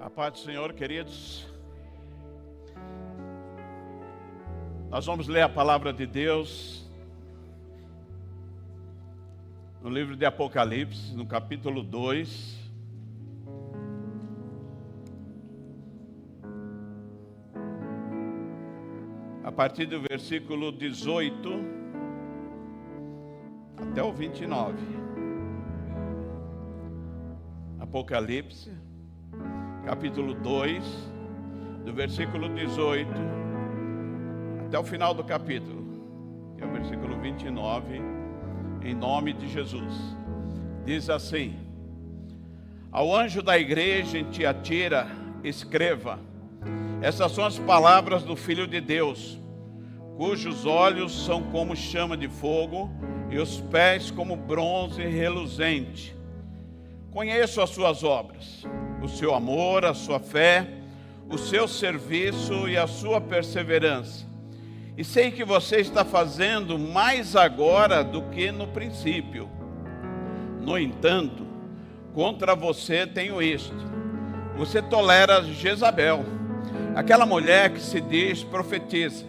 A paz do Senhor, queridos. Nós vamos ler a palavra de Deus no livro de Apocalipse, no capítulo 2. A partir do versículo 18 até o 29. Apocalipse, capítulo 2, do versículo 18 até o final do capítulo, que é o versículo 29, em nome de Jesus. Diz assim: ao anjo da igreja em Tiatira, escreva: essas são as palavras do Filho de Deus, cujos olhos são como chama de fogo e os pés como bronze reluzente. Conheço as suas obras, o seu amor, a sua fé, o seu serviço e a sua perseverança. E sei que você está fazendo mais agora do que no princípio. No entanto, contra você tenho isto: você tolera Jezabel, aquela mulher que se diz profetiza.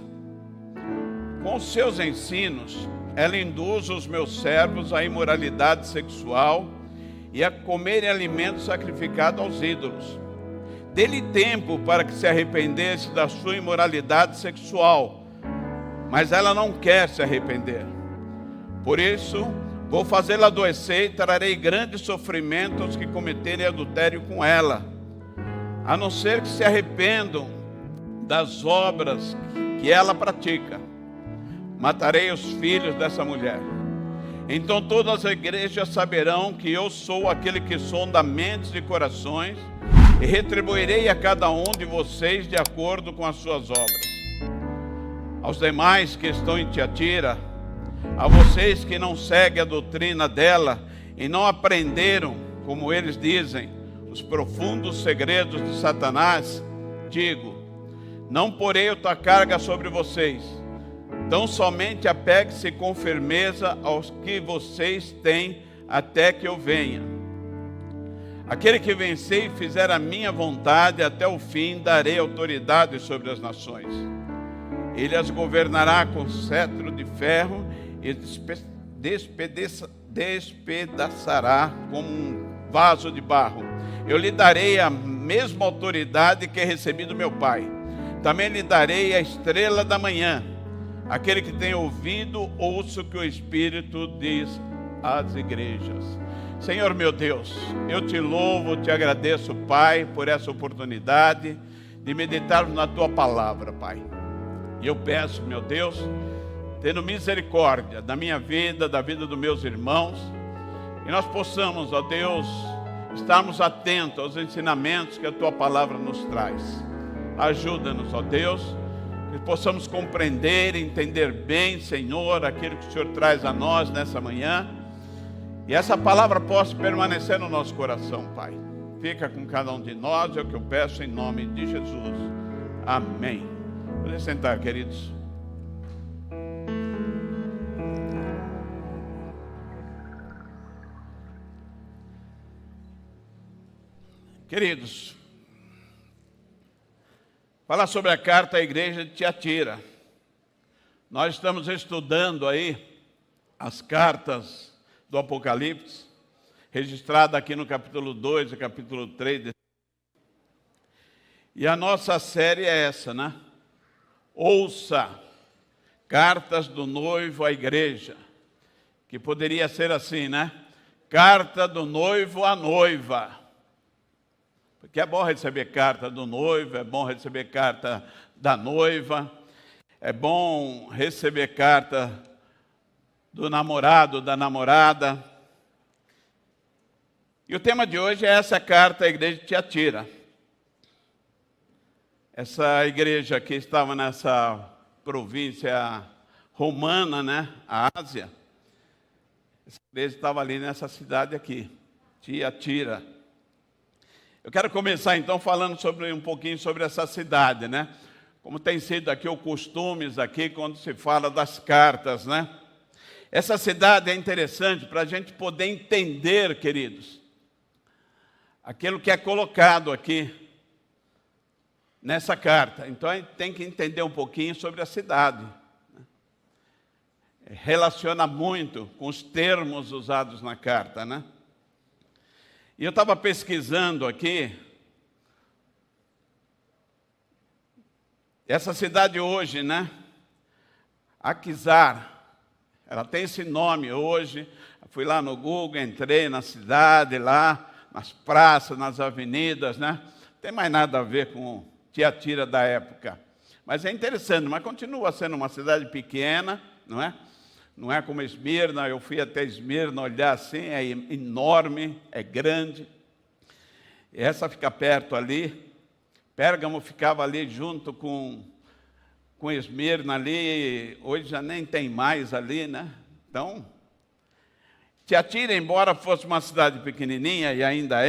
Com os seus ensinos, ela induz os meus servos à imoralidade sexual e a comerem alimentos sacrificados aos ídolos. Dê-lhe tempo para que se arrependesse da sua imoralidade sexual, mas ela não quer se arrepender. Por isso, vou fazê-la adoecer e trarei grande sofrimento aos que cometerem adultério com ela, a não ser que se arrependam das obras que ela pratica. Matarei os filhos dessa mulher. Então todas as igrejas saberão que eu sou aquele que sonda mentes e corações, e retribuirei a cada um de vocês de acordo com as suas obras. Aos demais que estão em Tiatira, a vocês que não seguem a doutrina dela e não aprenderam, como eles dizem, os profundos segredos de Satanás, digo: não porei outra carga sobre vocês. Então somente apegue-se com firmeza aos que vocês têm até que eu venha. Aquele que vencer e fizer a minha vontade até o fim, darei autoridade sobre as nações. Ele as governará com cetro de ferro e despedaçará como um vaso de barro. Eu lhe darei a mesma autoridade que recebi do meu Pai. Também lhe darei a estrela da manhã. Aquele que tem ouvido, ouça o que o Espírito diz às igrejas. Senhor meu Deus, eu te louvo, te agradeço, Pai, por essa oportunidade de meditarmos na Tua palavra, Pai. E eu peço, meu Deus, tendo misericórdia da minha vida, da vida dos meus irmãos, e nós possamos, ó Deus, estarmos atentos aos ensinamentos que a Tua palavra nos traz. Ajuda-nos, ó Deus, que possamos compreender e entender bem, Senhor, aquilo que o Senhor traz a nós nessa manhã, e essa palavra possa permanecer no nosso coração, Pai. Fica com cada um de nós, é o que eu peço em nome de Jesus. Amém. Podem sentar, queridos. Queridos, falar sobre a carta à igreja de Tiatira. Nós estamos estudando aí as cartas do Apocalipse, registrada aqui no capítulo 2 e capítulo 3. E a nossa série é essa, né? Ouça, cartas do noivo à igreja, que poderia ser assim, né? Carta do noivo à noiva. Porque é bom receber carta do noivo, é bom receber carta da noiva, é bom receber carta do namorado, da namorada. E o tema de hoje é essa carta à igreja de Tiatira. Essa igreja que estava nessa província romana, né, a Ásia. Essa igreja estava ali nessa cidade aqui, Tiatira. Eu quero começar então falando um pouquinho sobre essa cidade, né? Como tem sido aqui o costume aqui quando se fala das cartas, né? Essa cidade é interessante para a gente poder entender, queridos, aquilo que é colocado aqui nessa carta. Então a gente tem que entender um pouquinho sobre a cidade. Relaciona muito com os termos usados na carta, né? E eu estava pesquisando aqui. Essa cidade hoje, né? Aquisar, ela tem esse nome hoje. Fui lá no Google, entrei na cidade, lá, nas praças, nas avenidas, né? Não tem mais nada a ver com Tiatira da época. Mas é interessante, mas continua sendo uma cidade pequena, não é? Não é como Esmirna. Eu fui até Esmirna olhar assim, é enorme, é grande. Essa fica perto ali. Pérgamo ficava ali junto com Esmirna ali, hoje já nem tem mais ali, né? Então, Tiatira, embora fosse uma cidade pequenininha, e ainda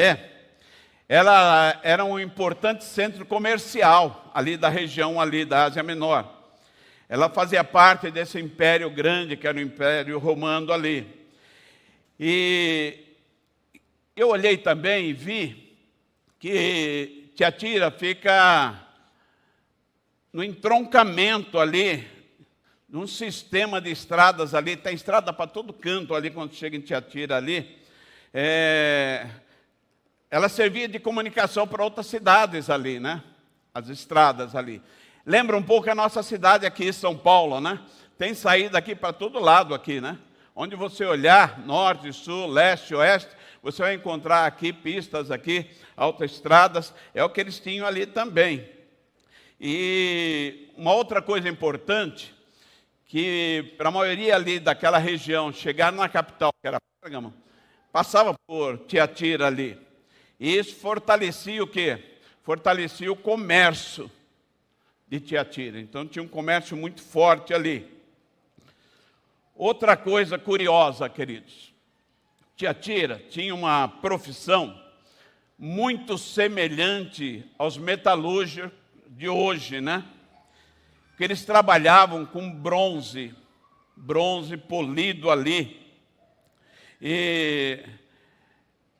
ela era um importante centro comercial ali da região ali da Ásia Menor. Ela fazia parte desse império grande, que era o Império Romano ali. E eu olhei também e vi que Tiatira fica no entroncamento ali, num sistema de estradas ali. Tem estrada para todo canto ali, quando chega em Tiatira ali. Ela servia de comunicação para outras cidades ali, né? As estradas ali. Lembra um pouco a nossa cidade aqui, São Paulo, né? Tem saída aqui para todo lado aqui, né? Onde você olhar, norte, sul, leste, oeste, você vai encontrar aqui pistas aqui, autoestradas. É o que eles tinham ali também. E uma outra coisa importante, que para a maioria ali daquela região, chegar na capital, que era Pérgamo, passava por Tiatira ali. E isso fortalecia o quê? Fortalecia o comércio de Tiatira. Então tinha um comércio muito forte ali. Outra coisa curiosa, queridos. Tiatira tinha uma profissão muito semelhante aos metalúrgicos de hoje, né? Que eles trabalhavam com bronze polido ali. E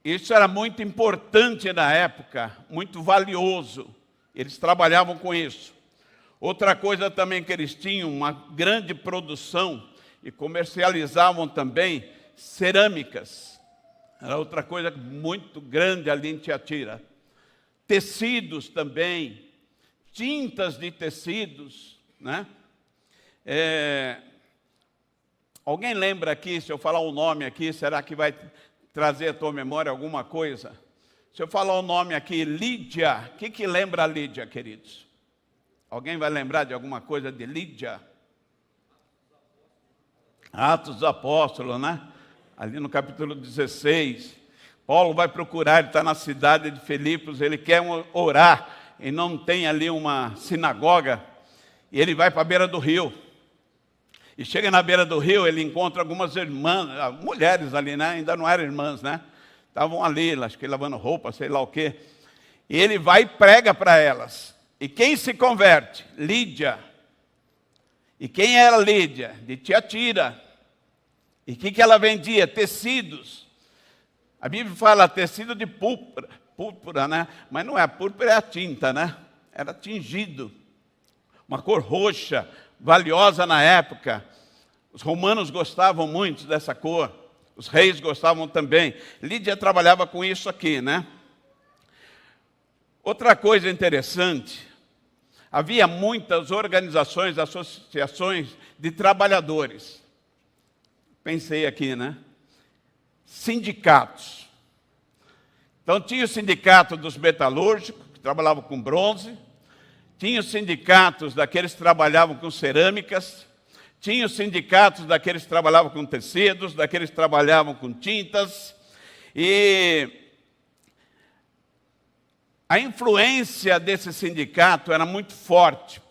isso era muito importante na época, muito valioso. Eles trabalhavam com isso. Outra coisa também que eles tinham, uma grande produção e comercializavam também cerâmicas. Era outra coisa muito grande ali em Tiatira. Tecidos também, tintas de tecidos, né? Alguém lembra aqui, se eu falar o nome aqui, será que vai trazer à tua memória alguma coisa? Se eu falar o nome aqui, Lídia, o que lembra a Lídia, queridos? Alguém vai lembrar de alguma coisa de Lídia? Atos dos Apóstolos, né? Ali no capítulo 16. Paulo vai procurar, ele está na cidade de Filipos, ele quer orar, e não tem ali uma sinagoga, e ele vai para a beira do rio. E chega na beira do rio, ele encontra algumas irmãs, mulheres ali, né? Ainda não eram irmãs, né? Estavam ali, acho que lavando roupa, sei lá o quê. E ele vai e prega para elas. E quem se converte? Lídia. E quem era Lídia? De Tiatira. E o que ela vendia? Tecidos. A Bíblia fala tecido de púrpura, né? Mas não é a púrpura, é a tinta, né? Era tingido. Uma cor roxa, valiosa na época. Os romanos gostavam muito dessa cor. Os reis gostavam também. Lídia trabalhava com isso aqui, né? Outra coisa interessante, havia muitas organizações, associações de trabalhadores. Pensei aqui, né? Sindicatos. Então tinha o sindicato dos metalúrgicos, que trabalhavam com bronze. Tinha os sindicatos daqueles que trabalhavam com cerâmicas. Tinha os sindicatos daqueles que trabalhavam com tecidos, daqueles que trabalhavam com tintas. E a influência desse sindicato era muito forte,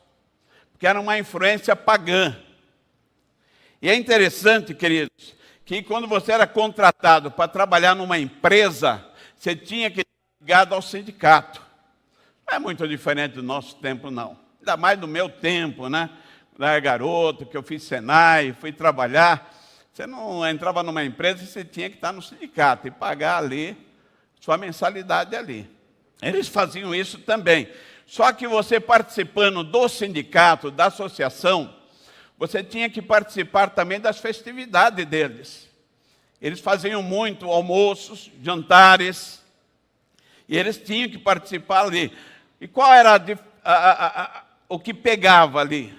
porque era uma influência pagã. E é interessante, queridos, que quando você era contratado para trabalhar numa empresa, você tinha que estar ligado ao sindicato. Não é muito diferente do nosso tempo, não. Ainda mais do meu tempo, né? Quando eu era garoto, que eu fiz Senai, fui trabalhar. Você não entrava numa empresa e você tinha que estar no sindicato e pagar ali sua mensalidade ali. Eles faziam isso também. Só que você participando do sindicato, da associação, você tinha que participar também das festividades deles. Eles faziam muito almoços, jantares, e eles tinham que participar ali. E qual era o que pegava ali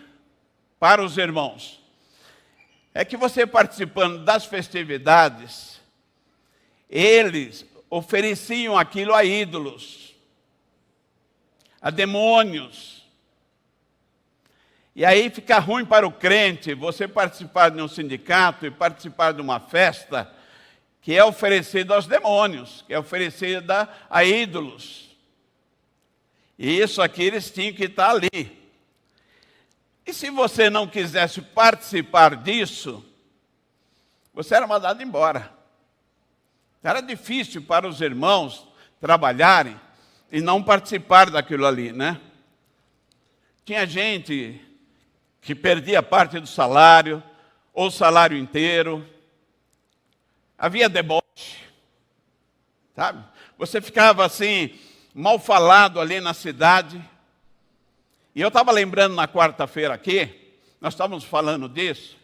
para os irmãos? É que você participando das festividades, eles ofereciam aquilo a ídolos, a demônios. E aí fica ruim para o crente você participar de um sindicato e participar de uma festa que é oferecida aos demônios, que é oferecida a ídolos. E isso aqui eles tinham que estar ali. E se você não quisesse participar disso, você era mandado embora. Era difícil para os irmãos trabalharem e não participar daquilo ali, né? Tinha gente que perdia parte do salário, ou o salário inteiro. Havia deboche, sabe? Você ficava assim, mal falado ali na cidade. E eu estava lembrando na quarta-feira aqui, nós estávamos falando disso,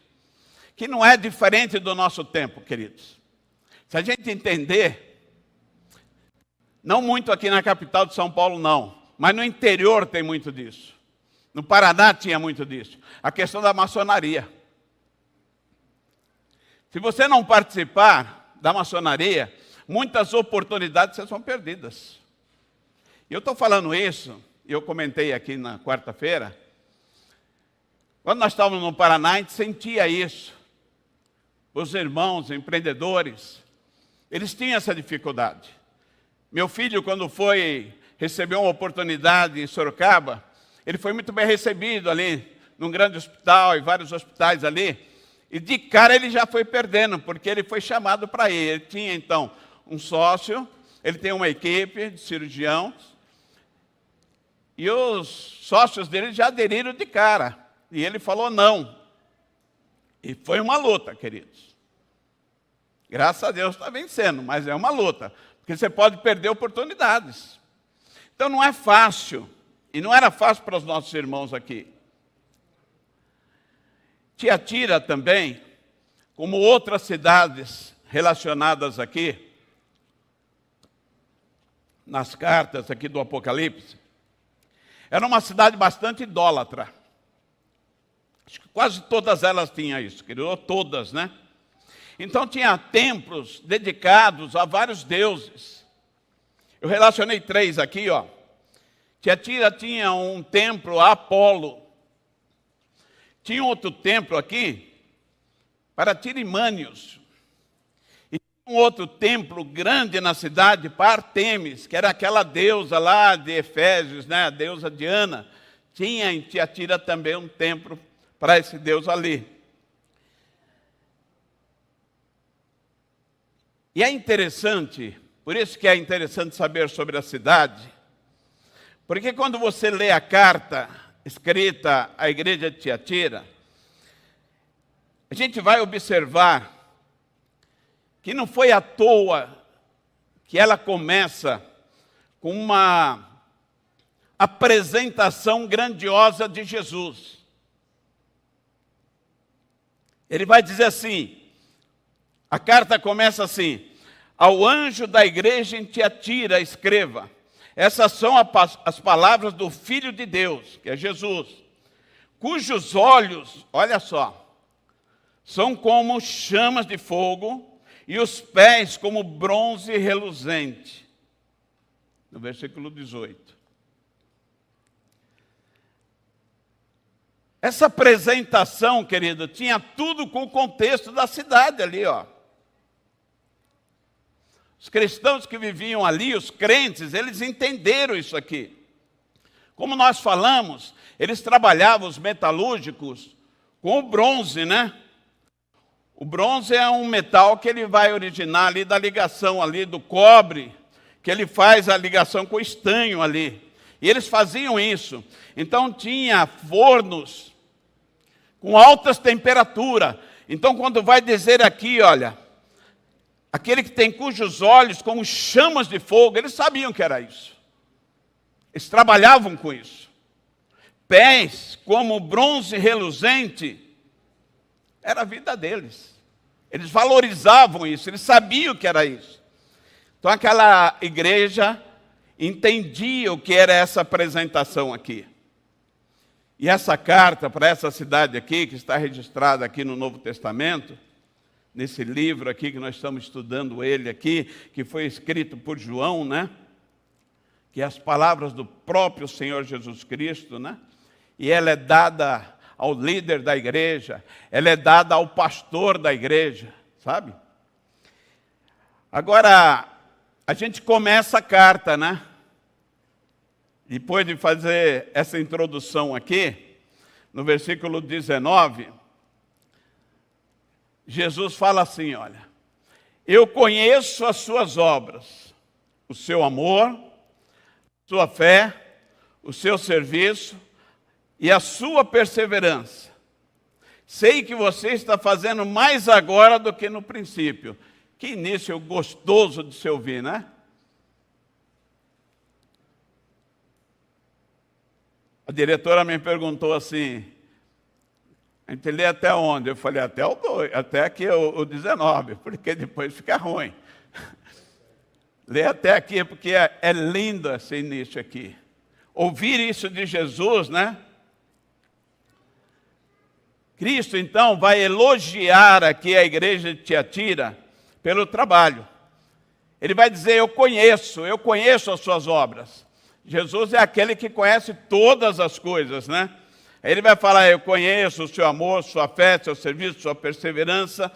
que não é diferente do nosso tempo, queridos. Se a gente entender, não muito aqui na capital de São Paulo, não, mas no interior tem muito disso. No Paraná tinha muito disso. A questão da maçonaria. Se você não participar da maçonaria, muitas oportunidades são perdidas. E eu estou falando isso, eu comentei aqui na quarta-feira, quando nós estávamos no Paraná, a gente sentia isso. Os irmãos empreendedores, eles tinham essa dificuldade. Meu filho, quando recebeu uma oportunidade em Sorocaba, ele foi muito bem recebido ali, num grande hospital e vários hospitais ali. E de cara ele já foi perdendo, porque ele foi chamado para ir. Ele tinha, então, um sócio, ele tem uma equipe de cirurgiãos, e os sócios dele já aderiram de cara. E ele falou não. E foi uma luta, queridos. Graças a Deus está vencendo, mas é uma luta, porque você pode perder oportunidades. Então não é fácil, e não era fácil para os nossos irmãos aqui. Tiatira também, como outras cidades relacionadas aqui, nas cartas aqui do Apocalipse, era uma cidade bastante idólatra. Acho que quase todas elas tinham isso, querido, todas, né? Então tinha templos dedicados a vários deuses. Eu relacionei 3 aqui, ó. Tiatira tinha um templo a Apolo. Tinha outro templo aqui para Tirimânios. E tinha um outro templo grande na cidade para Artemis, que era aquela deusa lá de Efésios, né? A deusa Diana. Tinha em Tiatira também um templo para esse deus ali. E é interessante, por isso que é interessante saber sobre a cidade, porque quando você lê a carta escrita à igreja de Tiatira, a gente vai observar que não foi à toa que ela começa com uma apresentação grandiosa de Jesus. Ele vai dizer assim, a carta começa assim: ao anjo da igreja em Tiatira escreva, essas são as palavras do Filho de Deus, que é Jesus, cujos olhos, olha só, são como chamas de fogo e os pés como bronze reluzente. No versículo 18. Essa apresentação, querido, tinha tudo com o contexto da cidade ali, ó. Os cristãos que viviam ali, os crentes, eles entenderam isso aqui. Como nós falamos, eles trabalhavam, os metalúrgicos, com o bronze, né? O bronze é um metal que ele vai originar ali da ligação ali do cobre, que ele faz a ligação com o estanho ali. E eles faziam isso. Então tinha fornos com altas temperaturas. Então quando vai dizer aqui, olha, aquele que tem cujos olhos como chamas de fogo, eles sabiam que era isso. Eles trabalhavam com isso. Pés como bronze reluzente, era a vida deles. Eles valorizavam isso, eles sabiam o que era isso. Então aquela igreja entendia o que era essa apresentação aqui. E essa carta para essa cidade aqui, que está registrada aqui no Novo Testamento, nesse livro aqui que nós estamos estudando ele aqui, que foi escrito por João, né? Que é as palavras do próprio Senhor Jesus Cristo, né? E ela é dada ao líder da igreja, ela é dada ao pastor da igreja, sabe? Agora, a gente começa a carta, né? Depois de fazer essa introdução aqui, no versículo 19, Jesus fala assim, olha, eu conheço as suas obras, o seu amor, sua fé, o seu serviço e a sua perseverança. Sei que você está fazendo mais agora do que no princípio. Que início gostoso de se ouvir, né? A diretora me perguntou assim, a gente lê até onde? Eu falei, até o 2, até aqui o 19, porque depois fica ruim. Lê até aqui, porque é lindo esse início aqui. Ouvir isso de Jesus, né? Cristo, então, vai elogiar aqui a igreja de Tiatira pelo trabalho. Ele vai dizer, eu conheço as suas obras. Jesus é aquele que conhece todas as coisas, né? Ele vai falar, eu conheço o seu amor, sua fé, seu serviço, sua perseverança.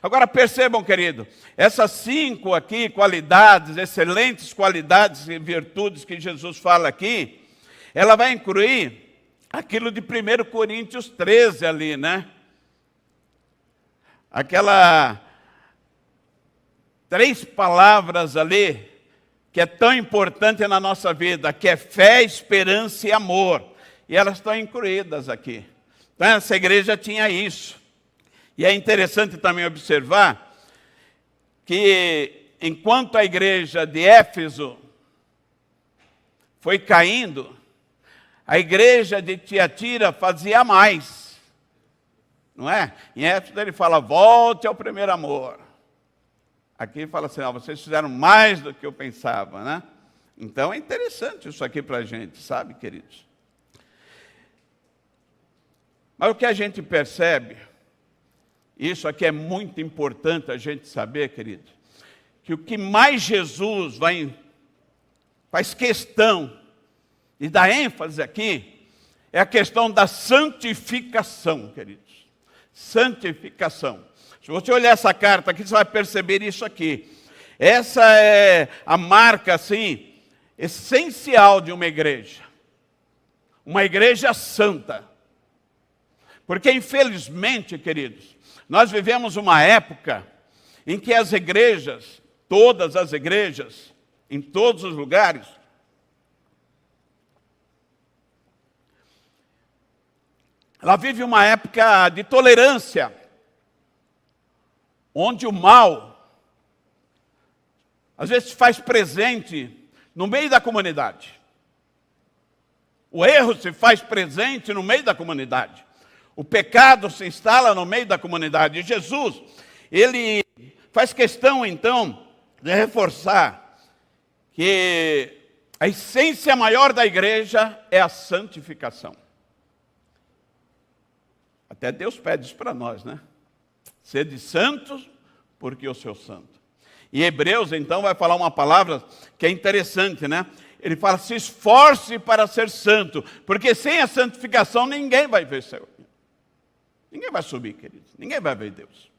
Agora percebam, querido, essas 5 aqui qualidades, excelentes qualidades e virtudes que Jesus fala aqui, ela vai incluir aquilo de 1 Coríntios 13 ali, né? Aquela 3 palavras ali, que é tão importante na nossa vida, que é fé, esperança e amor. E elas estão incluídas aqui. Então essa igreja tinha isso. E é interessante também observar que enquanto a igreja de Éfeso foi caindo, a igreja de Tiatira fazia mais. Não é? Em Éfeso ele fala, volte ao primeiro amor. Aqui ele fala assim, vocês fizeram mais do que eu pensava, né? Então é interessante isso aqui para a gente, sabe, queridos? Mas o que a gente percebe, isso aqui é muito importante a gente saber, querido, que o que mais Jesus faz questão de dar ênfase aqui, é a questão da santificação, queridos. Santificação. Se você olhar essa carta aqui, você vai perceber isso aqui. Essa é a marca, assim, essencial de uma igreja. Uma igreja santa. Porque, infelizmente, queridos, nós vivemos uma época em que as igrejas, todas as igrejas, em todos os lugares, ela vive uma época de tolerância, onde o mal, às vezes, se faz presente no meio da comunidade. O erro se faz presente no meio da comunidade. O pecado se instala no meio da comunidade. E Jesus, ele faz questão, então, de reforçar que a essência maior da igreja é a santificação. Até Deus pede isso para nós, né? Sede santos, porque eu sou santo. E Hebreus, então, vai falar uma palavra que é interessante, né? Ele fala, se esforce para ser santo, porque sem a santificação ninguém vai ver céu. Ninguém vai subir, queridos. Ninguém vai ver Deus.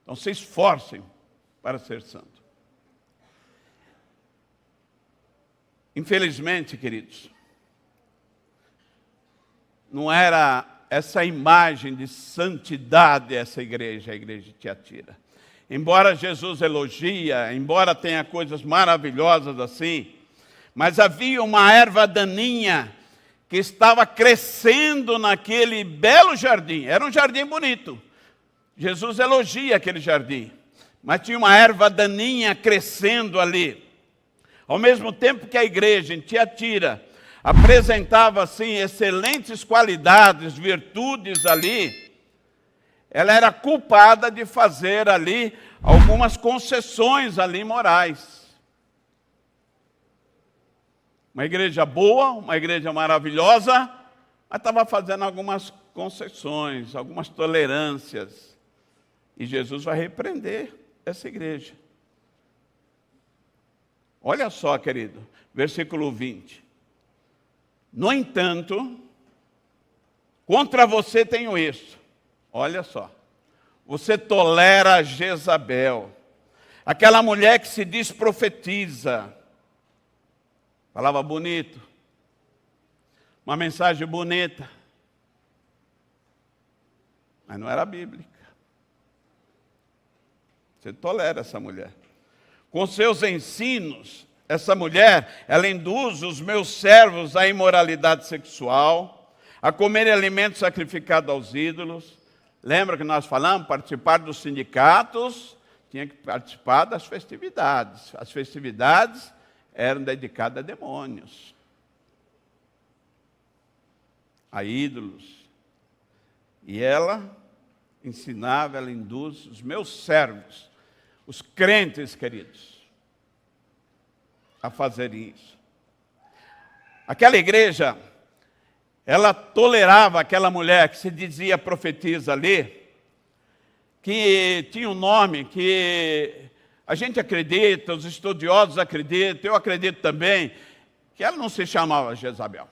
Então, se esforcem para ser santo. Infelizmente, queridos, não era essa imagem de santidade essa igreja, a igreja de Tiatira. Embora Jesus elogia, embora tenha coisas maravilhosas assim, mas havia uma erva daninha que estava crescendo naquele belo jardim. Era um jardim bonito. Jesus elogia aquele jardim. Mas tinha uma erva daninha crescendo ali. Ao mesmo tempo que a igreja em Tiatira apresentava, assim, excelentes qualidades, virtudes ali, ela era culpada de fazer ali algumas concessões ali morais. Uma igreja boa, uma igreja maravilhosa, mas estava fazendo algumas concessões, algumas tolerâncias. E Jesus vai repreender essa igreja. Olha só, querido, versículo 20. No entanto, contra você tenho isso. Olha só. Você tolera Jezabel, aquela mulher que se diz profetiza. Falava bonito. Uma mensagem bonita. Mas não era bíblica. Você tolera essa mulher. Com seus ensinos, essa mulher, ela induz os meus servos à imoralidade sexual, a comer alimentos sacrificados aos ídolos. Lembra que nós falamos? Participar dos sindicatos, tinha que participar das festividades. As festividades eram dedicadas a demônios, a ídolos. E ela ensinava, ela induz os meus servos, os crentes, queridos, a fazerem isso. Aquela igreja, ela tolerava aquela mulher que se dizia profetisa ali, que tinha um nome que a gente acredita, os estudiosos acreditam, eu acredito também, que ela não se chamava Jezabel.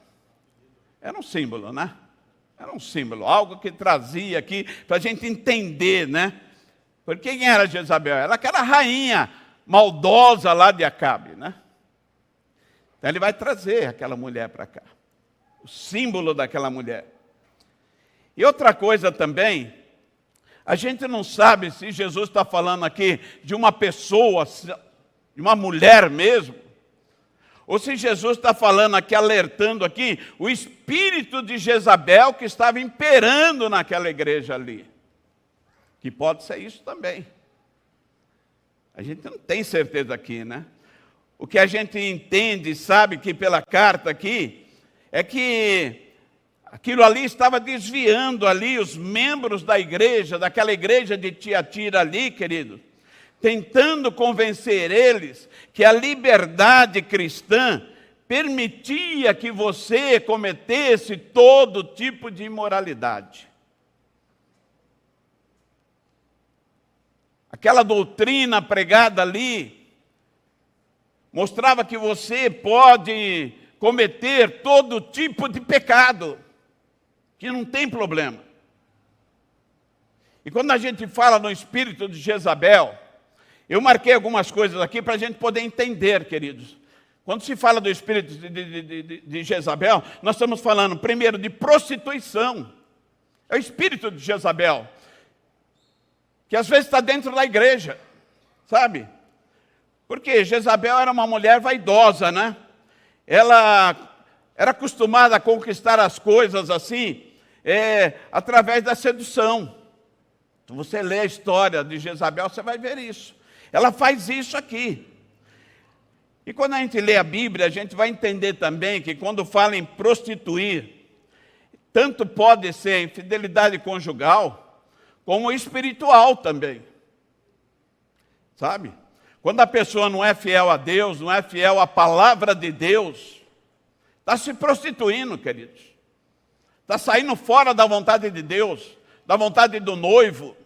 Era um símbolo, né? Era um símbolo, algo que trazia aqui para a gente entender, né? Porque quem era Jezabel? Ela que era a rainha maldosa lá de Acabe, né? Então ele vai trazer aquela mulher para cá. O símbolo daquela mulher. E outra coisa também, a gente não sabe se Jesus está falando aqui de uma pessoa, de uma mulher mesmo, ou se Jesus está falando aqui, alertando aqui, o espírito de Jezabel que estava imperando naquela igreja ali. Que pode ser isso também. A gente não tem certeza aqui, né? O que a gente entende, sabe que pela carta aqui, é que aquilo ali estava desviando ali os membros da igreja, daquela igreja de Tiatira ali, querido, tentando convencer eles que a liberdade cristã permitia que você cometesse todo tipo de imoralidade. Aquela doutrina pregada ali mostrava que você pode cometer todo tipo de pecado, que não tem problema. E quando a gente fala no espírito de Jezabel, eu marquei algumas coisas aqui para a gente poder entender, queridos. Quando se fala do espírito de Jezabel, nós estamos falando primeiro de prostituição. É o espírito de Jezabel, que às vezes está dentro da igreja, sabe? Porque Jezabel era uma mulher vaidosa, né? Ela era acostumada a conquistar as coisas assim, através da sedução. Então, você lê a história de Jezabel, você vai ver isso. Ela faz isso aqui. E quando a gente lê a Bíblia, a gente vai entender também que quando fala em prostituir, tanto pode ser infidelidade conjugal, como espiritual também. Sabe? Quando a pessoa não é fiel a Deus, não é fiel à palavra de Deus, está se prostituindo, queridos. Está saindo fora da vontade de Deus, da vontade do noivo.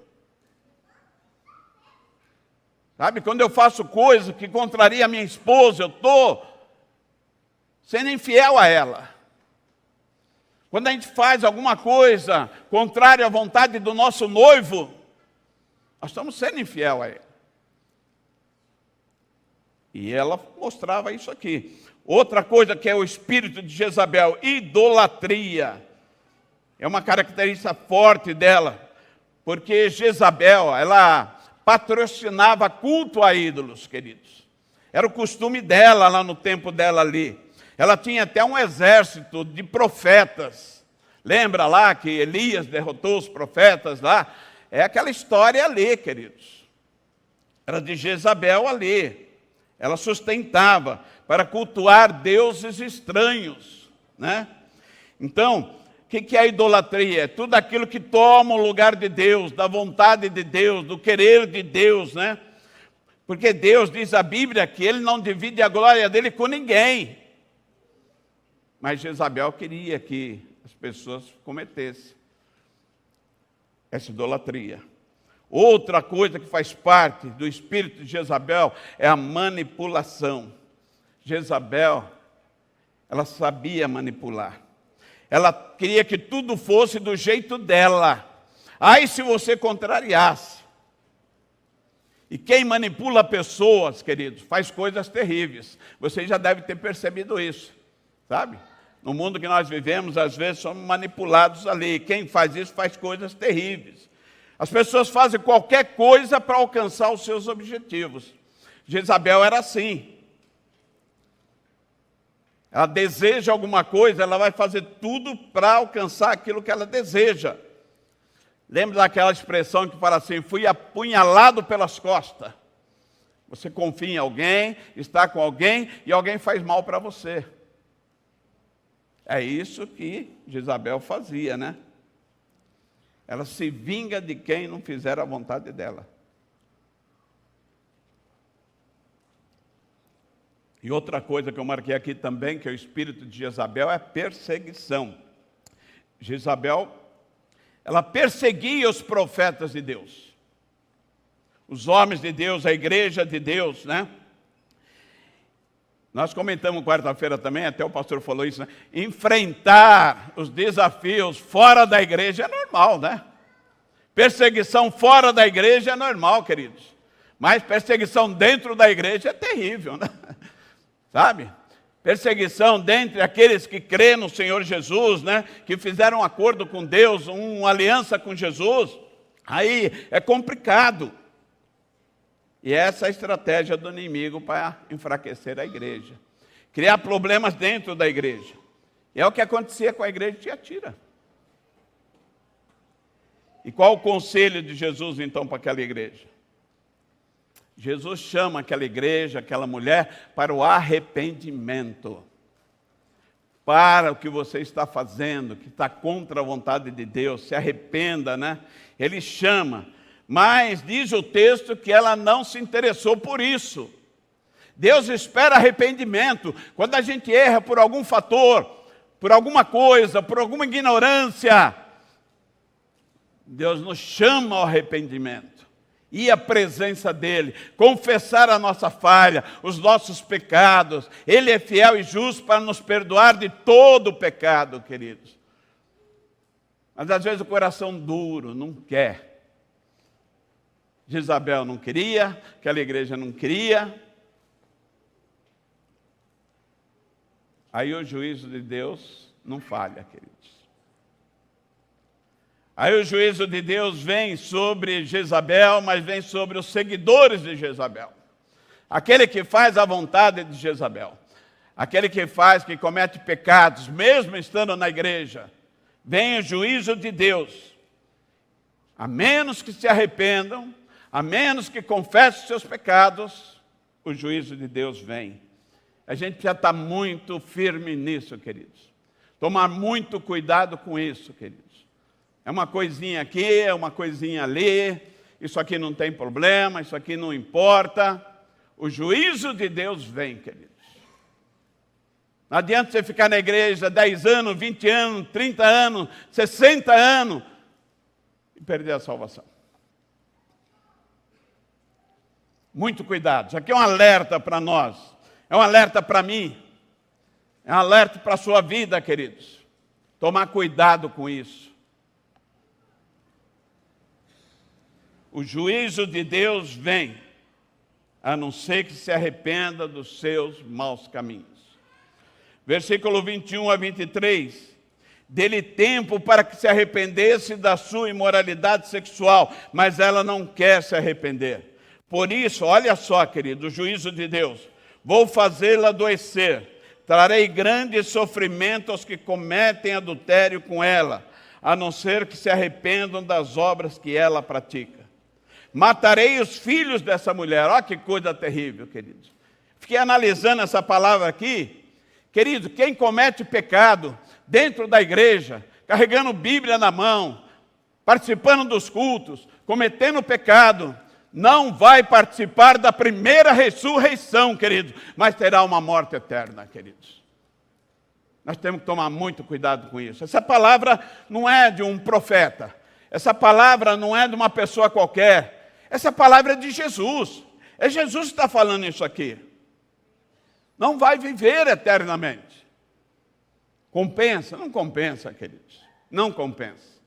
Sabe, quando eu faço coisa que contraria a minha esposa, eu estou sendo infiel a ela. Quando a gente faz alguma coisa contrária à vontade do nosso noivo, nós estamos sendo infiel a ele. E ela mostrava isso aqui. Outra coisa que é o espírito de Jezabel, idolatria. É uma característica forte dela, porque Jezabel, ela patrocinava culto a ídolos, queridos. Era o costume dela lá no tempo dela ali. Ela tinha até um exército de profetas. Lembra lá que Elias derrotou os profetas lá? É aquela história ali, queridos. Era de Jezabel ali. ela sustentava para cultuar deuses estranhos, né? Então, o que é a idolatria? É tudo aquilo que toma o lugar de Deus, da vontade de Deus, do querer de Deus, né? Porque Deus, diz a Bíblia, que Ele não divide a glória dEle com ninguém. Mas Jezabel queria que as pessoas cometessem essa idolatria. Outra coisa que faz parte do espírito de Jezabel é a manipulação. Jezabel, ela sabia manipular. Ela queria que tudo fosse do jeito dela. Aí se você contrariasse. E quem manipula pessoas, queridos, faz coisas terríveis. Você já deve ter percebido isso, sabe? No mundo que nós vivemos, às vezes somos manipulados ali. Quem faz isso faz coisas terríveis. As pessoas fazem qualquer coisa para alcançar os seus objetivos. Jezabel era assim. Ela deseja alguma coisa, ela vai fazer tudo para alcançar aquilo que ela deseja. Lembra daquela expressão que fala assim, fui apunhalado pelas costas. Você confia em alguém, está com alguém e alguém faz mal para você. É isso que Jezabel fazia, né? Ela se vinga de quem não fizer a vontade dela. E outra coisa que eu marquei aqui também, que é o espírito de Jezabel, é a perseguição. Jezabel, ela perseguia os profetas de Deus. Os homens de Deus, a igreja de Deus, né? Nós comentamos quarta-feira também, até o pastor falou isso, né? Enfrentar os desafios fora da igreja é normal, né? Perseguição fora da igreja é normal, queridos. Mas perseguição dentro da igreja é terrível, né? Sabe? Perseguição dentre aqueles que crêem no Senhor Jesus, né? Que fizeram um acordo com Deus, uma aliança com Jesus. Aí é complicado. E essa é a estratégia do inimigo para enfraquecer a igreja. Criar problemas dentro da igreja. E é o que acontecia com a igreja de Tiatira. E qual o conselho de Jesus, então, para aquela igreja? Jesus chama aquela igreja, aquela mulher, para o arrependimento. Para o que você está fazendo, que está contra a vontade de Deus, se arrependa, né? Ele chama. Mas diz o texto que ela não se interessou por isso. Deus espera arrependimento. Quando a gente erra por algum fator, por alguma coisa, por alguma ignorância, Deus nos chama ao arrependimento. Ir à presença dEle, confessar a nossa falha, os nossos pecados. Ele é fiel e justo para nos perdoar de todo o pecado, queridos. Mas às vezes o coração duro não quer. Jezabel não queria, aquela igreja não queria. Aí o juízo de Deus não falha, queridos. Aí o juízo de Deus vem sobre Jezabel, mas vem sobre os seguidores de Jezabel. Aquele que faz a vontade de Jezabel. Aquele que comete pecados, mesmo estando na igreja. Vem o juízo de Deus. A menos que se arrependam, a menos que confessem seus pecados, o juízo de Deus vem. A gente precisa estar muito firme nisso, queridos. Tomar muito cuidado com isso, queridos. É uma coisinha aqui, é uma coisinha ali, isso aqui não tem problema, isso aqui não importa. O juízo de Deus vem, queridos. Não adianta você ficar na igreja 10 anos, 20 anos, 30 anos, 60 anos e perder a salvação. Muito cuidado. Isso aqui é um alerta para nós. É um alerta para mim. É um alerta para a sua vida, queridos. Tomar cuidado com isso. O juízo de Deus vem, a não ser que se arrependa dos seus maus caminhos. Versículo 21 a 23. Dê-lhe tempo para que se arrependesse da sua imoralidade sexual, mas ela não quer se arrepender. Por isso, olha só, querido, o juízo de Deus. Vou fazê-la adoecer. Trarei grande sofrimento aos que cometem adultério com ela, a não ser que se arrependam das obras que ela pratica. Matarei os filhos dessa mulher. Olha que coisa terrível, queridos. Fiquei analisando essa palavra aqui. Querido, quem comete pecado dentro da igreja, carregando Bíblia na mão, participando dos cultos, cometendo pecado, não vai participar da primeira ressurreição, querido, mas terá uma morte eterna, queridos. Nós temos que tomar muito cuidado com isso. Essa palavra não é de um profeta. Essa palavra não é de uma pessoa qualquer. Essa palavra é de Jesus. É Jesus que está falando isso aqui. Não vai viver eternamente. Compensa? Não compensa, queridos. Não compensa.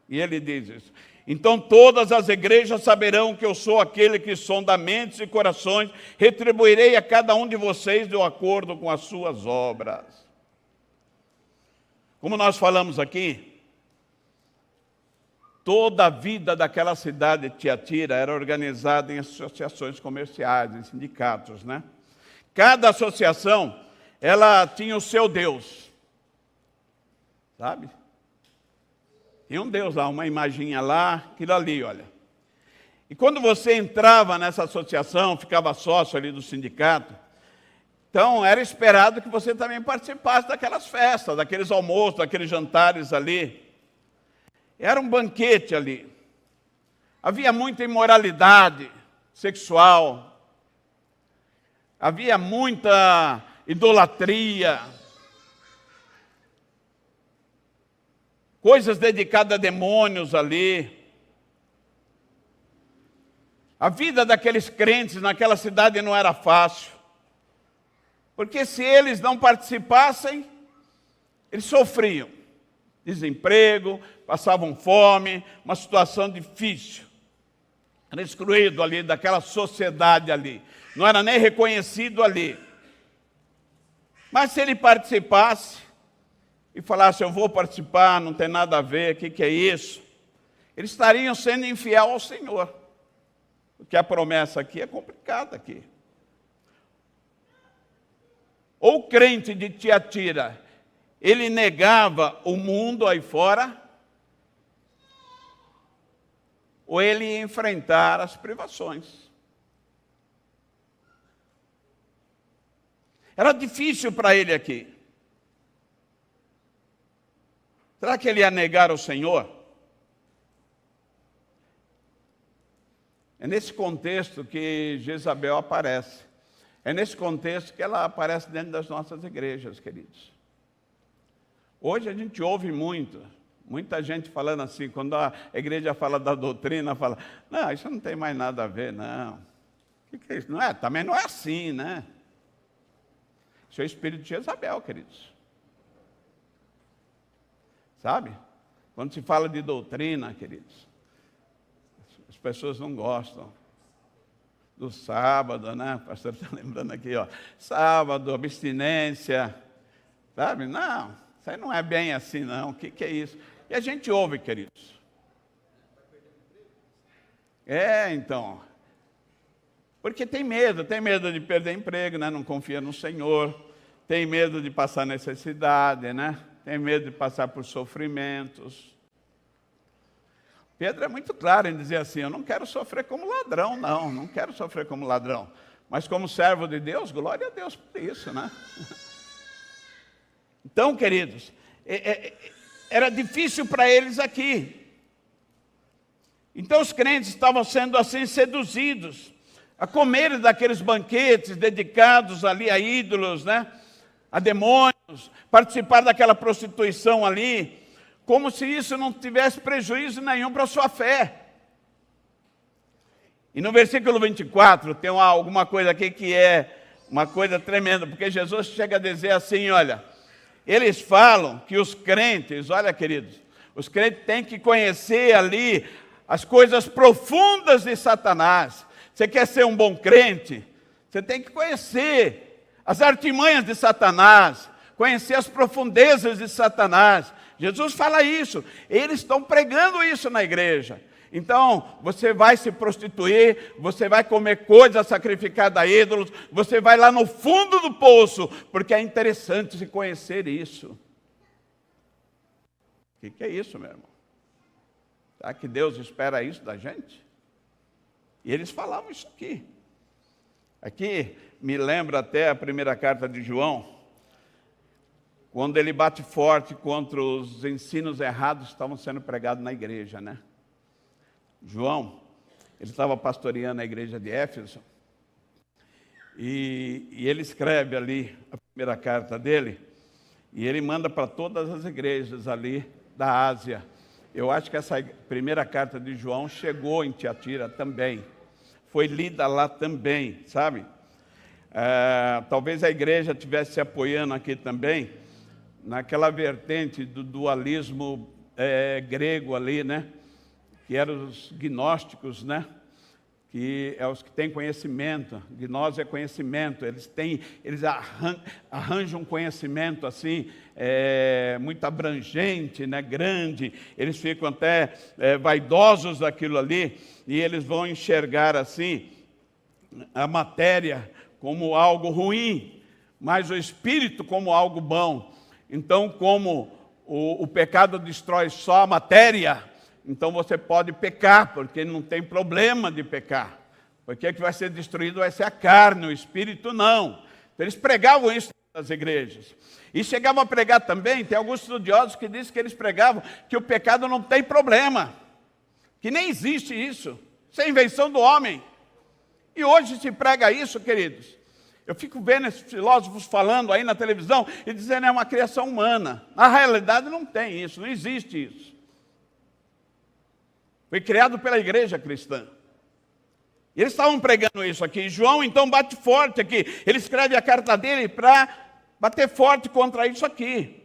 E ele diz isso. Então todas as igrejas saberão que eu sou aquele que sonda mentes e corações, retribuirei a cada um de vocês de acordo com as suas obras. Como nós falamos aqui, toda a vida daquela cidade de Tiatira era organizada em associações comerciais, em sindicatos, né? Cada associação, ela tinha o seu Deus, sabe? Tinha um Deus lá, uma imaginha lá, aquilo ali, olha. E quando você entrava nessa associação, ficava sócio ali do sindicato, então era esperado que você também participasse daquelas festas, daqueles almoços, daqueles jantares ali. Era um banquete ali. Havia muita imoralidade sexual. Havia muita idolatria. Coisas dedicadas a demônios ali. A vida daqueles crentes naquela cidade não era fácil. Porque se eles não participassem, eles sofriam. Desemprego, passavam fome, uma situação difícil. Era excluído ali daquela sociedade ali. Não era nem reconhecido ali. Mas se ele participasse, e falasse, eu vou participar, não tem nada a ver, o que é isso? Eles estariam sendo infiel ao Senhor. Porque a promessa aqui é complicada aqui. Ou o crente de Tiatira, ele negava o mundo aí fora, ou ele ia enfrentar as privações. Era difícil para ele aqui. Será que ele ia negar o Senhor? É nesse contexto que Jezabel aparece. É nesse contexto que ela aparece dentro das nossas igrejas, queridos. Hoje a gente ouve muita gente falando assim, quando a igreja fala da doutrina, fala, não, isso não tem mais nada a ver, não. O que é isso? Não é, também não é assim, né? Isso é o espírito de Jezabel, queridos. Sabe? Quando se fala de doutrina, queridos, as pessoas não gostam. Do sábado, né? O pastor está lembrando aqui, ó. Sábado, abstinência. Sabe? Não, isso aí não é bem assim, não. O que é isso? E a gente ouve, queridos. Então. Porque tem medo de perder emprego, né? Não confia no Senhor. Tem medo de passar necessidade, né? Tem medo de passar por sofrimentos. Pedro é muito claro em dizer assim, eu não quero sofrer como ladrão, não quero sofrer como ladrão. Mas como servo de Deus, glória a Deus por isso, né? Então, queridos, era difícil para eles aqui. Então os crentes estavam sendo assim seduzidos a comer daqueles banquetes dedicados ali a ídolos, né? A demônios, participar daquela prostituição ali, como se isso não tivesse prejuízo nenhum para a sua fé. E no versículo 24 tem alguma coisa aqui que é uma coisa tremenda, porque Jesus chega a dizer assim, olha, eles falam que os crentes, olha queridos, os crentes têm que conhecer ali as coisas profundas de Satanás. Você quer ser um bom crente? Você tem que conhecer as artimanhas de Satanás, conhecer as profundezas de Satanás. Jesus fala isso, eles estão pregando isso na igreja. Então, você vai se prostituir, você vai comer coisas sacrificadas a ídolos, você vai lá no fundo do poço, porque é interessante se conhecer isso. O que é isso, meu irmão? Será que Deus espera isso da gente? E eles falavam isso aqui. Aqui me lembra até a primeira carta de João, quando ele bate forte contra os ensinos errados que estavam sendo pregados na igreja, né? João, ele estava pastoreando a igreja de Éfeso, e ele escreve ali a primeira carta dele, e ele manda para todas as igrejas ali da Ásia. Eu acho que essa primeira carta de João chegou em Tiatira também, foi lida lá também, sabe? Talvez a igreja estivesse se apoiando aqui também, naquela vertente do dualismo grego ali, né? Que eram os gnósticos, né? Que é os que têm conhecimento. Gnose é conhecimento. Eles arranjam conhecimento assim, muito abrangente, né? Grande. Eles ficam até vaidosos daquilo ali, e eles vão enxergar assim a matéria como algo ruim, mas o espírito como algo bom. Então, como o pecado destrói só a matéria, então você pode pecar, porque não tem problema de pecar. Porque o que vai ser destruído vai ser a carne, o espírito não. Então, eles pregavam isso nas igrejas. E chegavam a pregar também, tem alguns estudiosos que dizem que eles pregavam que o pecado não tem problema, que nem existe isso. Isso é invenção do homem. E hoje se prega isso, queridos. Eu fico vendo esses filósofos falando aí na televisão e dizendo que é uma criação humana. Na realidade não tem isso, não existe isso. Foi criado pela igreja cristã. E eles estavam pregando isso aqui. João então bate forte aqui. Ele escreve a carta dele para bater forte contra isso aqui.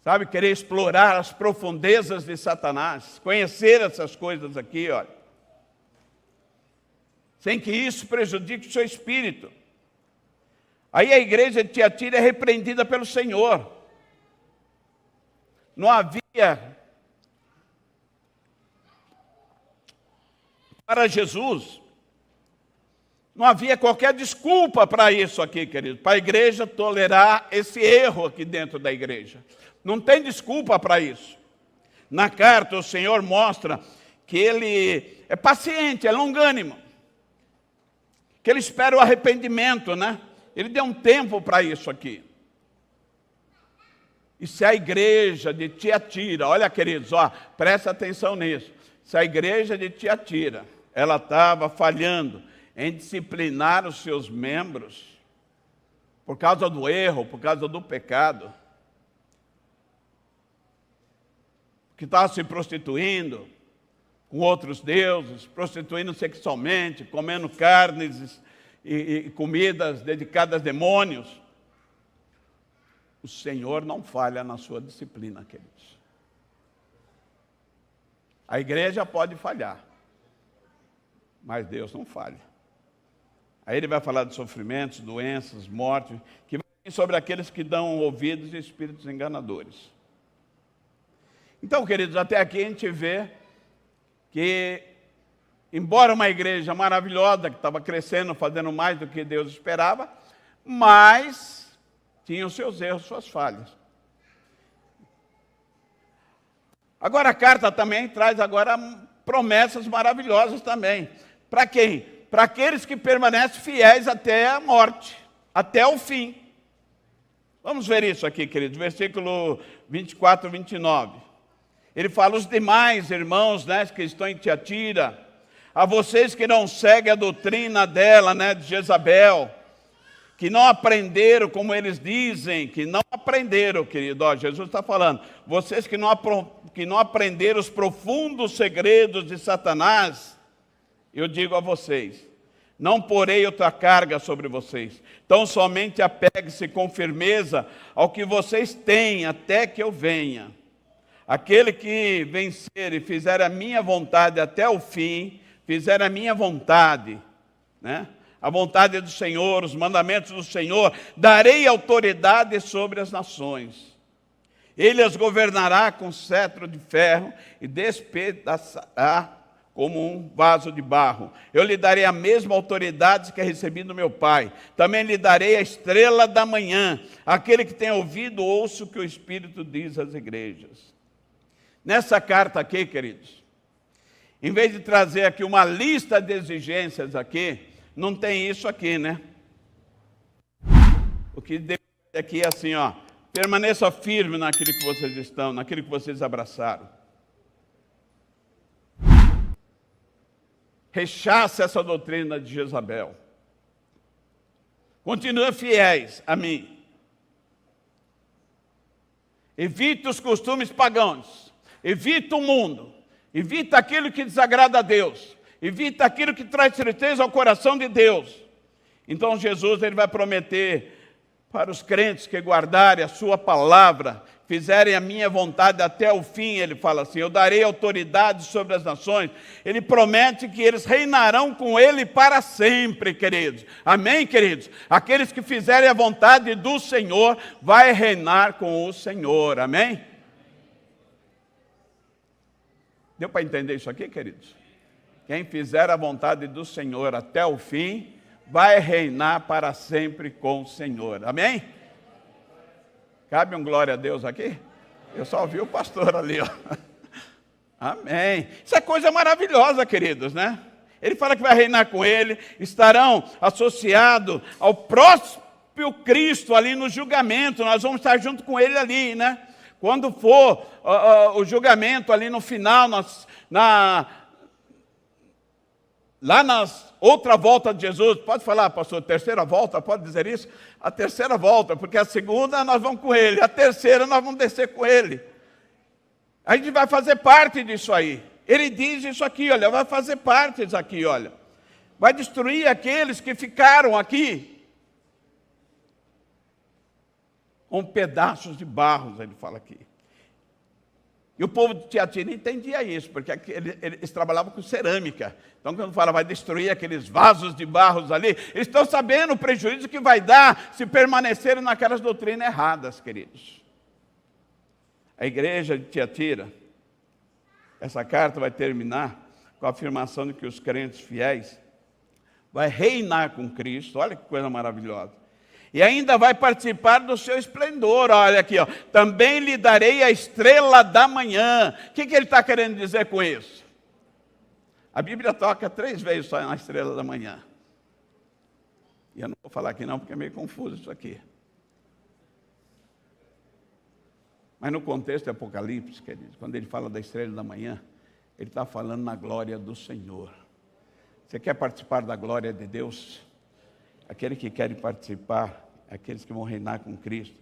Sabe, querer explorar as profundezas de Satanás, conhecer essas coisas aqui, olha. Sem que isso prejudique o seu espírito. Aí a igreja de Tiatira é repreendida pelo Senhor. Não havia para Jesus, não havia qualquer desculpa para isso aqui, querido, para a igreja tolerar esse erro aqui dentro da igreja. Não tem desculpa para isso. Na carta o Senhor mostra que ele é paciente, é longânimo, que ele espera o arrependimento, né? Ele deu um tempo para isso aqui. E se a igreja de Tiatira, olha, queridos, presta atenção nisso. Se a igreja de Tiatira, ela estava falhando em disciplinar os seus membros, por causa do erro, por causa do pecado, que estava se prostituindo com outros deuses, prostituindo sexualmente, comendo carnes e comidas dedicadas a demônios, o Senhor não falha na sua disciplina, queridos. A igreja pode falhar, mas Deus não falha. Aí ele vai falar de sofrimentos, doenças, mortes, que vai vir sobre aqueles que dão ouvidos a espíritos enganadores. Então, queridos, até aqui a gente vê que, embora uma igreja maravilhosa, que estava crescendo, fazendo mais do que Deus esperava, mas tinha os seus erros, suas falhas. Agora a carta também traz agora promessas maravilhosas também. Para quem? Para aqueles que permanecem fiéis até a morte, até o fim. Vamos ver isso aqui, queridos, versículo 24 e 29. Ele fala: os demais irmãos, né, que estão em Tiatira, a vocês que não seguem a doutrina dela, né, de Jezabel, que não aprenderam, como eles dizem, que não aprenderam, querido, Jesus está falando, vocês que não aprenderam os profundos segredos de Satanás, eu digo a vocês, não porei outra carga sobre vocês, então somente apegue-se com firmeza ao que vocês têm, até que eu venha. Aquele que vencer e fizer a minha vontade até o fim, fizer a minha vontade, né? A vontade do Senhor, os mandamentos do Senhor, darei autoridade sobre as nações. Ele as governará com cetro de ferro e despedaçará como um vaso de barro. Eu lhe darei a mesma autoridade que recebi do meu Pai. Também lhe darei a estrela da manhã. Aquele que tem ouvido, ouça o que o Espírito diz às igrejas. Nessa carta aqui, queridos, em vez de trazer aqui uma lista de exigências aqui, não tem isso aqui, né? O que deve aqui é assim, ó, permaneça firme naquilo que vocês estão, naquilo que vocês abraçaram. Rechace essa doutrina de Jezabel. Continue fiéis a mim. Evite os costumes pagãos. Evite o mundo. Evite aquilo que desagrada a Deus. Evite aquilo que traz tristeza ao coração de Deus. Então Jesus ele vai prometer para os crentes que guardarem a sua palavra, fizerem a minha vontade até o fim, ele fala assim, eu darei autoridade sobre as nações. Ele promete que eles reinarão com ele para sempre, queridos. Amém, queridos? Aqueles que fizerem a vontade do Senhor, vai reinar com o Senhor. Amém? Deu para entender isso aqui, queridos? Quem fizer a vontade do Senhor até o fim, vai reinar para sempre com o Senhor. Amém? Cabe um glória a Deus aqui? Eu só ouvi o pastor ali, ó. Amém. Isso é coisa maravilhosa, queridos, né? Ele fala que vai reinar com ele, estarão associados ao próprio Cristo ali no julgamento, nós vamos estar junto com ele ali, né? Quando for o julgamento ali no final, lá nas outra volta de Jesus, pode falar, pastor, terceira volta, pode dizer isso? A terceira volta, porque a segunda nós vamos com ele, a terceira nós vamos descer com ele. A gente vai fazer parte disso aí. Ele diz isso aqui, olha, vai fazer parte disso aqui, olha. Vai destruir aqueles que ficaram aqui com pedaços de barros, ele fala aqui. E o povo de Tiatira entendia isso, porque eles trabalhavam com cerâmica. Então, quando fala vai destruir aqueles vasos de barros ali, eles estão sabendo o prejuízo que vai dar se permanecerem naquelas doutrinas erradas, queridos. A igreja de Tiatira, essa carta vai terminar com a afirmação de que os crentes fiéis vai reinar com Cristo. Olha que coisa maravilhosa. E ainda vai participar do seu esplendor. Olha aqui, ó. Também lhe darei a estrela da manhã. O que ele está querendo dizer com isso? A Bíblia toca 3 vezes só na estrela da manhã. E eu não vou falar aqui não, porque é meio confuso isso aqui. Mas no contexto de Apocalipse, queridos, quando ele fala da estrela da manhã, ele está falando na glória do Senhor. Você quer participar da glória de Deus? Aqueles que querem participar, aqueles que vão reinar com Cristo,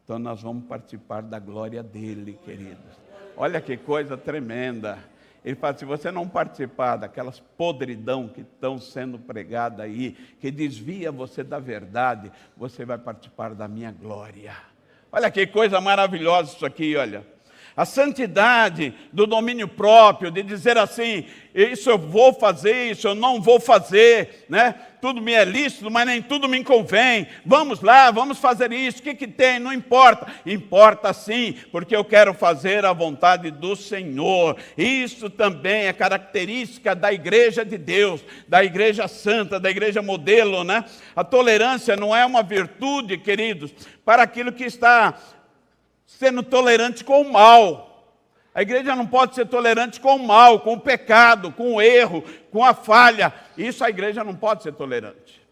então nós vamos participar da glória dele, queridos. Olha que coisa tremenda. Ele fala, se você não participar daquelas podridão que estão sendo pregadas aí, que desvia você da verdade, você vai participar da minha glória. Olha que coisa maravilhosa isso aqui, olha. A santidade do domínio próprio, de dizer assim, isso eu vou fazer, isso eu não vou fazer, né? Tudo me é lícito, mas nem tudo me convém. Vamos lá, vamos fazer isso, o que tem? Não importa. Importa sim, porque eu quero fazer a vontade do Senhor. Isso também é característica da igreja de Deus, da igreja santa, da igreja modelo, né? A tolerância não é uma virtude, queridos, para aquilo que está sendo tolerante com o mal. A igreja não pode ser tolerante com o mal, com o pecado, com o erro, com a falha. Isso a igreja não pode ser tolerante.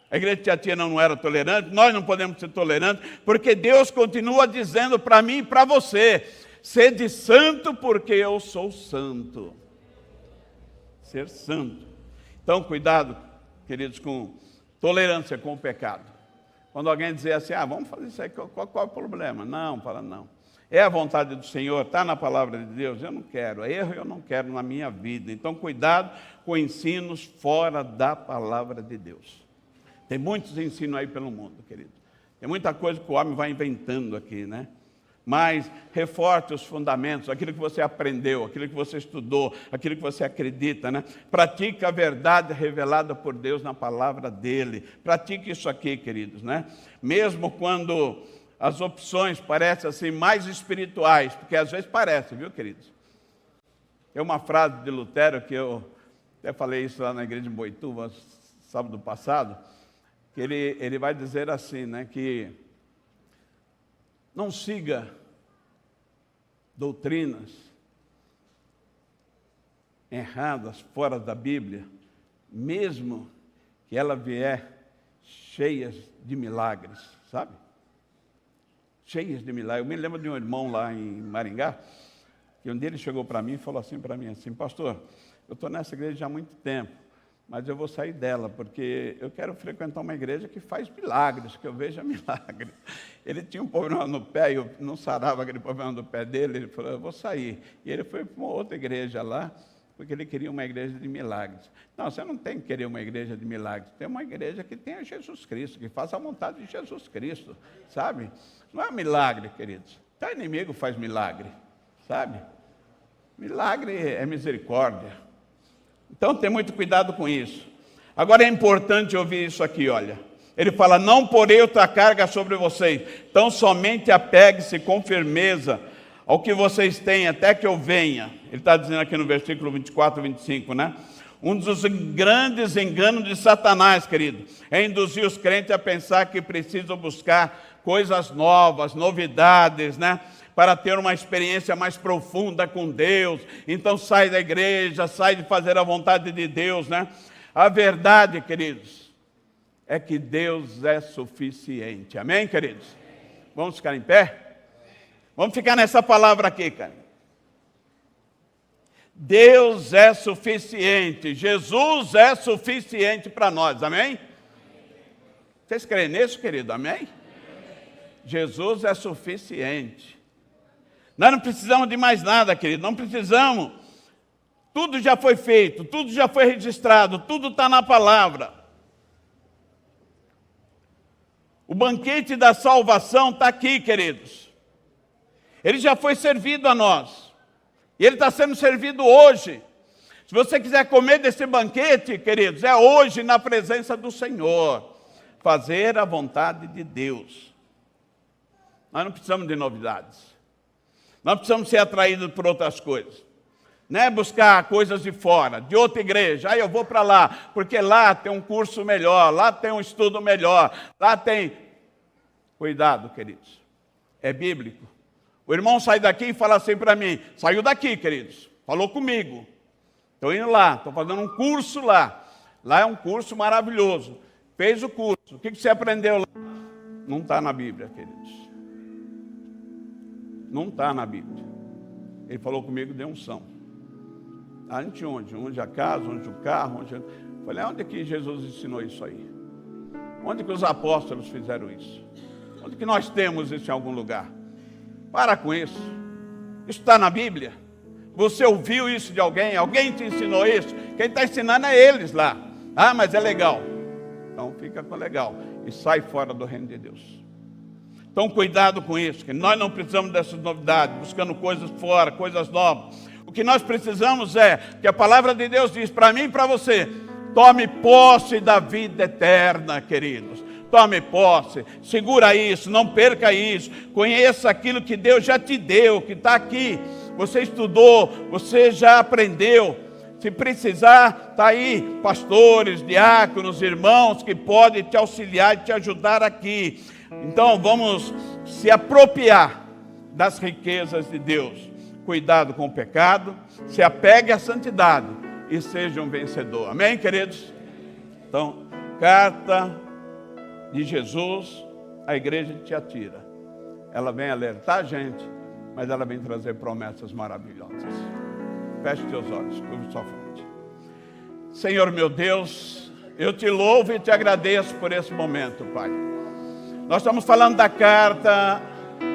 A igreja de Tiatira não era tolerante, nós não podemos ser tolerantes, porque Deus continua dizendo para mim e para você, sede santo porque eu sou santo. Ser santo. Então, cuidado, queridos, com tolerância com o pecado. Quando alguém dizer assim, vamos fazer isso aí, qual é o problema? Não, fala não. É a vontade do Senhor, está na palavra de Deus, eu não quero. Erro eu não quero na minha vida. Então, cuidado com ensinos fora da palavra de Deus. Tem muitos ensinos aí pelo mundo, querido. Tem muita coisa que o homem vai inventando aqui, né? Mas reforce os fundamentos, aquilo que você aprendeu, aquilo que você estudou, aquilo que você acredita, né? Pratique a verdade revelada por Deus na palavra dele. Pratique isso aqui, queridos, né? Mesmo quando as opções parecem assim mais espirituais, porque às vezes parecem, viu, queridos? Tem uma frase de Lutero que eu até falei isso lá na igreja de Boituva, sábado passado, que ele vai dizer assim, né, que não siga doutrinas erradas, fora da Bíblia, mesmo que ela vier cheias de milagres, sabe? Cheias de milagres. Eu me lembro de um irmão lá em Maringá, que um dia ele chegou para mim e falou assim para mim, assim, pastor, eu estou nessa igreja já há muito tempo, mas eu vou sair dela, porque eu quero frequentar uma igreja que faz milagres, que eu veja milagres. Ele tinha um problema no pé, eu não sarava aquele problema do pé dele, ele falou, eu vou sair. E ele foi para uma outra igreja lá, porque ele queria uma igreja de milagres. Não, você não tem que querer uma igreja de milagres, tem uma igreja que tenha Jesus Cristo, que faça a vontade de Jesus Cristo, sabe? Não é um milagre, queridos. Teu inimigo faz milagre, sabe? Milagre é misericórdia. Então, tem muito cuidado com isso. Agora, é importante ouvir isso aqui, olha. Ele fala, não porei outra carga sobre vocês, então somente apegue-se com firmeza ao que vocês têm, até que eu venha. Ele está dizendo aqui no versículo 24 e 25, né? Um dos grandes enganos de Satanás, querido, é induzir os crentes a pensar que precisam buscar coisas novas, novidades, né? Para ter uma experiência mais profunda com Deus. Então sai da igreja, sai de fazer a vontade de Deus, né? A verdade, queridos, é que Deus é suficiente. Amém, queridos? Vamos ficar em pé? Vamos ficar nessa palavra aqui, cara. Deus é suficiente. Jesus é suficiente para nós. Amém? Vocês creem nisso, querido? Amém? Jesus é suficiente. Nós não precisamos de mais nada, querido, não precisamos. Tudo já foi feito, tudo já foi registrado, tudo está na palavra. O banquete da salvação está aqui, queridos. Ele já foi servido a nós. E ele está sendo servido hoje. Se você quiser comer desse banquete, queridos, é hoje na presença do Senhor. Fazer a vontade de Deus. Nós não precisamos de novidades. Nós precisamos ser atraídos por outras coisas. Não é buscar coisas de fora, de outra igreja. Aí eu vou para lá, porque lá tem um curso melhor, lá tem um estudo melhor, lá tem... Cuidado, queridos. É bíblico. O irmão sai daqui e fala assim para mim, saiu daqui, queridos, falou comigo. Estou indo lá, estou fazendo um curso lá. Lá é um curso maravilhoso. Fez o curso. O que você aprendeu lá? Não está na Bíblia, queridos. Não está na Bíblia. Ele falou comigo de unção. Onde? Onde a casa, onde o carro, onde... Falei, onde que Jesus ensinou isso aí? Onde que os apóstolos fizeram isso? Onde que nós temos isso em algum lugar? Para com isso. Isso está na Bíblia. Você ouviu isso de alguém? Alguém te ensinou isso? Quem está ensinando é eles lá. Ah, mas é legal. Então fica com legal. E sai fora do reino de Deus. Então, cuidado com isso, que nós não precisamos dessas novidades, buscando coisas fora, coisas novas. O que nós precisamos é, que a palavra de Deus diz para mim e para você, tome posse da vida eterna, queridos. Tome posse, segura isso, não perca isso. Conheça aquilo que Deus já te deu, que está aqui. Você estudou, você já aprendeu. Se precisar, está aí pastores, diáconos, irmãos que podem te auxiliar e te ajudar aqui. Então vamos se apropriar das riquezas de Deus. Cuidado com o pecado, se apegue à santidade e seja um vencedor. Amém, queridos? Então, carta de Jesus à igreja de Tiatira. Ela vem alertar a gente, mas ela vem trazer promessas maravilhosas. Feche teus olhos, curva sua fronte. Senhor meu Deus, eu te louvo e te agradeço por esse momento, Pai. Nós estamos falando da carta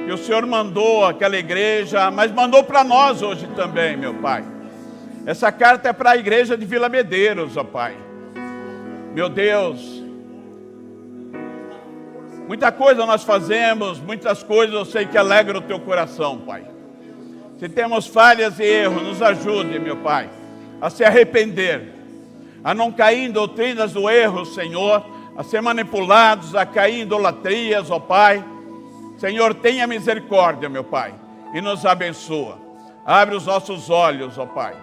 que o Senhor mandou àquela igreja, mas mandou para nós hoje também, meu Pai. Essa carta é para a igreja de Vila Medeiros, ó Pai. Meu Deus, muita coisa nós fazemos, muitas coisas eu sei que alegram o teu coração, Pai. Se temos falhas e erros, nos ajude, meu Pai, a se arrepender, a não cair em doutrinas do erro, Senhor, a ser manipulados, a cair em idolatrias, ó Pai. Senhor, tenha misericórdia, meu Pai, e nos abençoa. Abre os nossos olhos, ó Pai,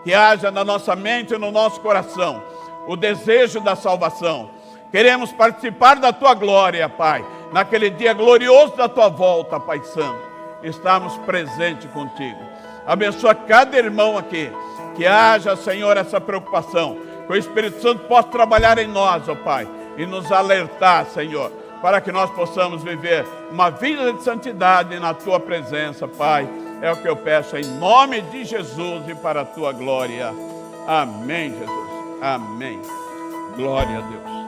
que haja na nossa mente e no nosso coração o desejo da salvação. Queremos participar da Tua glória, Pai, naquele dia glorioso da Tua volta, Pai Santo. Estamos presentes contigo. Abençoa cada irmão aqui. Que haja, Senhor, essa preocupação. Que o Espírito Santo possa trabalhar em nós, ó Pai, e nos alertar, Senhor, para que nós possamos viver uma vida de santidade na Tua presença, Pai. É o que eu peço em nome de Jesus e para a Tua glória. Amém, Jesus. Amém. Glória a Deus.